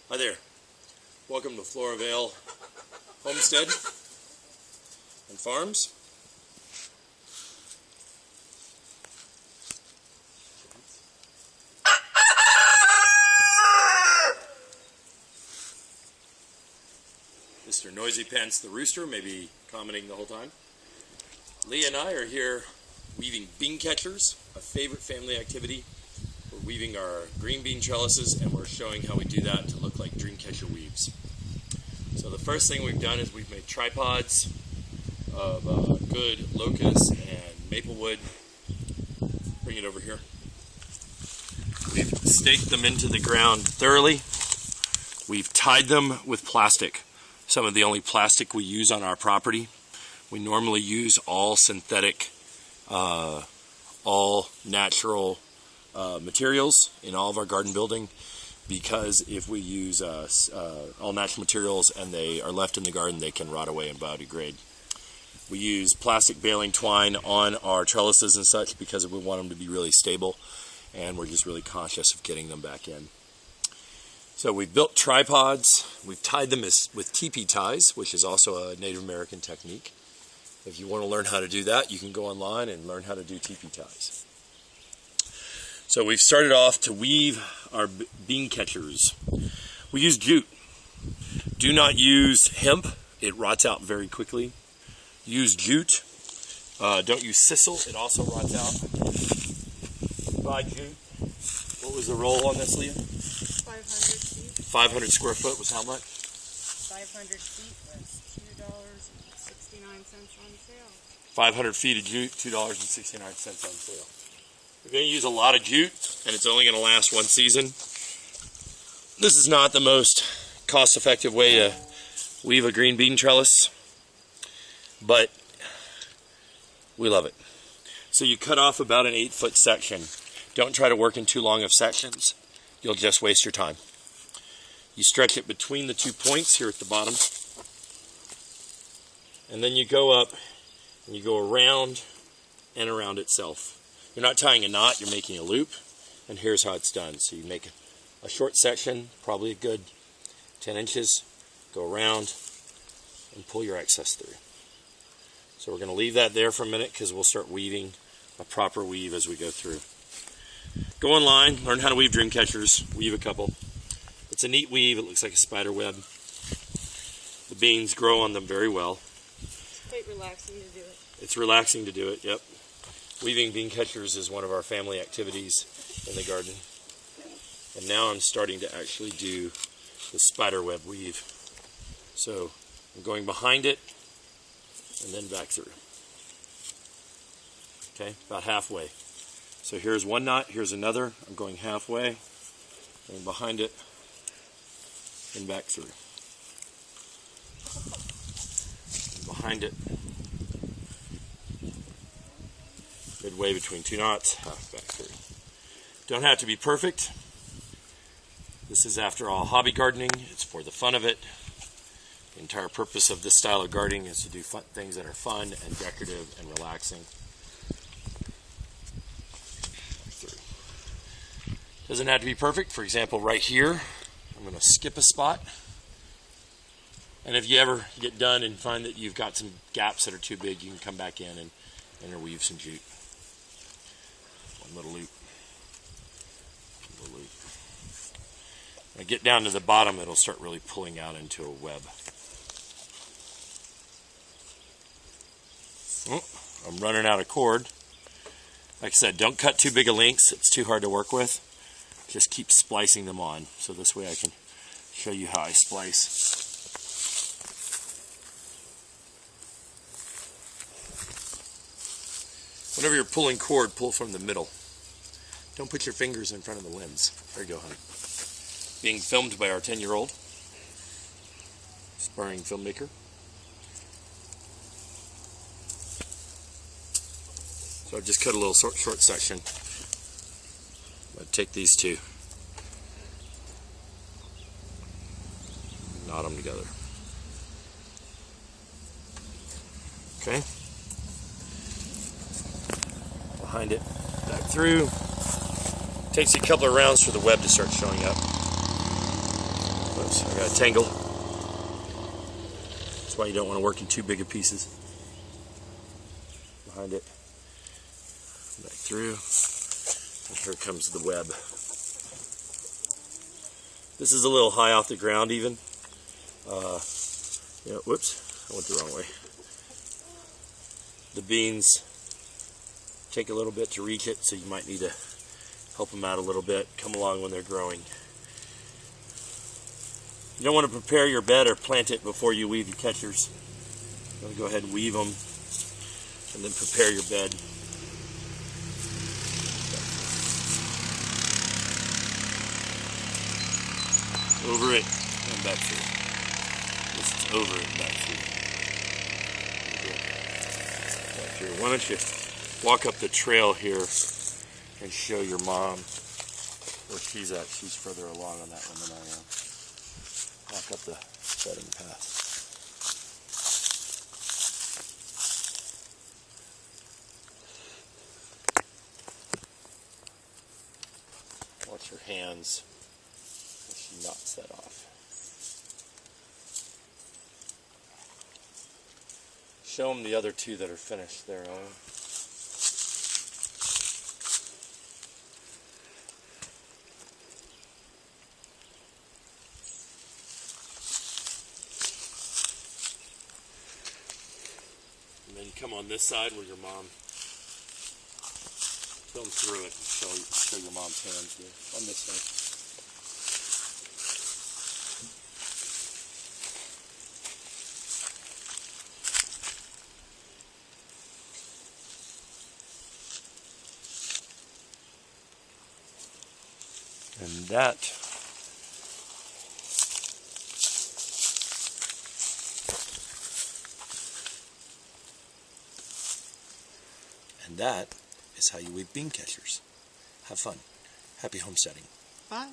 Hi there. Welcome to Floravale Homestead and Farms. Mr. Noisy Pants the Rooster may be commenting the whole time. Leah and I are here weaving bean catchers, a favorite family activity. We're weaving our green bean trellises, and we're showing how we do that to look like Dreamcatcher weaves. So the first thing we've done is we've made tripods of good locust and maple wood. Bring it over here. We've staked them into the ground thoroughly. We've tied them with plastic, some of the only plastic we use on our property. We normally use all synthetic, all natural materials in all of our garden building, because if we use all natural materials and they are left in the garden, they can rot away and biodegrade. We use plastic baling twine on our trellises and such because we want them to be really stable, and we're just really cautious of getting them back in. So we've built tripods. We've tied them with teepee ties, which is also a Native American technique. If you want to learn how to do that, you can go online and learn how to do teepee ties. So we've started off to weave our bean catchers. We use jute. Do not use hemp. It rots out very quickly. Use jute. Don't use sisal. It also rots out. Buy jute. What was the roll on this, Leah? 500 feet. 500 square foot was how much? 500 feet was $2.69 on sale. 500 feet of jute, $2.69 on sale. We're going to use a lot of jute, and it's only going to last one season. This is not the most cost-effective way to weave a green bean trellis, but we love it. So you cut off about an 8-foot section. Don't try to work in too long of sections. You'll just waste your time. You stretch it between the 2 points here at the bottom, and then you go up and you go around and around itself. You're not tying a knot, you're making a loop, and here's how it's done. So you make a short section, probably a good 10 inches, go around and pull your excess through. So we're going to leave that there for a minute because we'll start weaving a proper weave as we go through. Go online, learn how to weave dream catchers, weave a couple. It's a neat weave, it looks like a spider web. The beans grow on them very well. It's quite relaxing to do it. It's relaxing to do it, yep. Weaving bean catchers is one of our family activities in the garden. And now I'm starting to actually do the spider web weave. So I'm going behind it and then back through. Okay, about halfway. So here's one knot, here's another. I'm going halfway, going behind it and back through. And behind it. Midway between two knots, half back through. Don't have to be perfect. This is, after all, hobby gardening. It's for the fun of it. The entire purpose of this style of gardening is to do things that are fun and decorative and relaxing. Doesn't have to be perfect. For example, right here, I'm going to skip a spot. And if you ever get done and find that you've got some gaps that are too big, you can come back in and interweave some jute. One little loop. One little loop. When I get down to the bottom, it'll start really pulling out into a web. Oh, I'm running out of cord. Like I said, don't cut too big of lengths. It's too hard to work with. Just keep splicing them on. So this way I can show you how I splice. Whenever you're pulling cord, pull from the middle. Don't put your fingers in front of the lens. There you go, honey. Being filmed by our 10-year-old. Aspiring filmmaker. So I've just cut a little short section. I'm going to take these two. Knot them together. Okay. Behind it, back through. Takes you a couple of rounds for the web to start showing up. But Oops, I got a tangle. That's why you don't want to work in too big of pieces. Behind it. Back through. And here comes the web. This is a little high off the ground even. Whoops, I went the wrong way. The beans take a little bit to reach it, so you might need to help them out a little bit. Come along when they're growing. You don't want to prepare your bed or plant it before you weave your catchers. You want to go ahead and weave them and then prepare your bed. Over it and back through. This is over it and back through. Back through. Why don't you walk up the trail here and show your mom where she's at. She's further along on that one than I am. Walk up the bedding path. Watch your hands. She knocks that off. Show them the other two that are finished there, Owen. And then come on this side where your mom. Film through it and show your mom's hands here on this side. And that is how you weave bean catchers. Have fun. Happy homesteading. Bye.